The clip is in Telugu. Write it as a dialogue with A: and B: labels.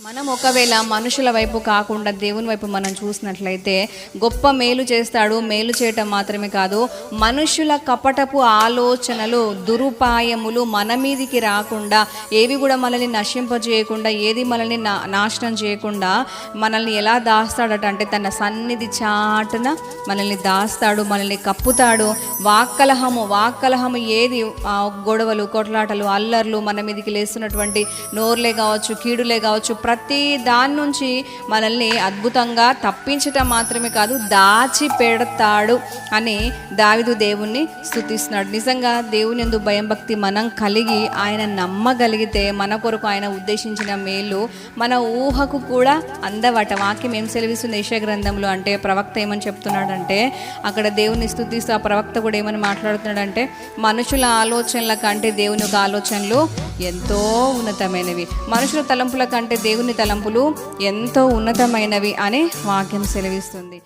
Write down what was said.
A: మనం ఒకవేళ మనుషుల వైపు కాకుండా దేవుని వైపు మనం చూసినట్లయితే గొప్ప మేలు చేస్తాడు. మేలు చేయటం మాత్రమే కాదు, మనుషుల కపటపు ఆలోచనలు, దురుపాయములు మన మీదికి రాకుండా, ఏవి కూడా మనల్ని నశింపజేయకుండా, ఏది మనల్ని నాశనం చేయకుండా మనల్ని ఎలా దాస్తాడట అంటే తన సన్నిధి చాటున మనల్ని దాస్తాడు, మనల్ని కప్పుతాడు. వాక్కలహము ఏది గొడవలు, కొట్లాటలు, అల్లర్లు, మన మీదికి లేస్తున్నటువంటి నోర్లే కావచ్చు, కీడులే కావచ్చు, ప్రతి దాని నుంచి మనల్ని అద్భుతంగా తప్పించటం మాత్రమే కాదు, దాచి పెడతాడు అని దావీదు దేవుణ్ణి స్తుతిస్తున్నాడు. నిజంగా దేవుని యందు భయం భక్తి మనం కలిగి ఆయన నమ్మగలిగితే మన కొరకు ఆయన ఉద్దేశించిన మేలు మన ఊహకు కూడా అందవట. వాక్యం ఏం సెలవిస్తుంది యెషయా గ్రంథంలో అంటే, ప్రవక్త ఏమని చెప్తున్నాడంటే, అక్కడ దేవుని స్తుతిస్తూ ఆ ప్రవక్త కూడా ఏమని మాట్లాడుతున్నాడంటే, మనుషుల ఆలోచనల కంటే దేవుని యొక్క ఆలోచనలు ఎంతో ఉన్నతమైనవి, మనుషుల తలంపుల కంటే దేవుని తలంపులు ఎంతో ఉన్నతమైనవి అని వాక్యం సెలవిస్తుంది.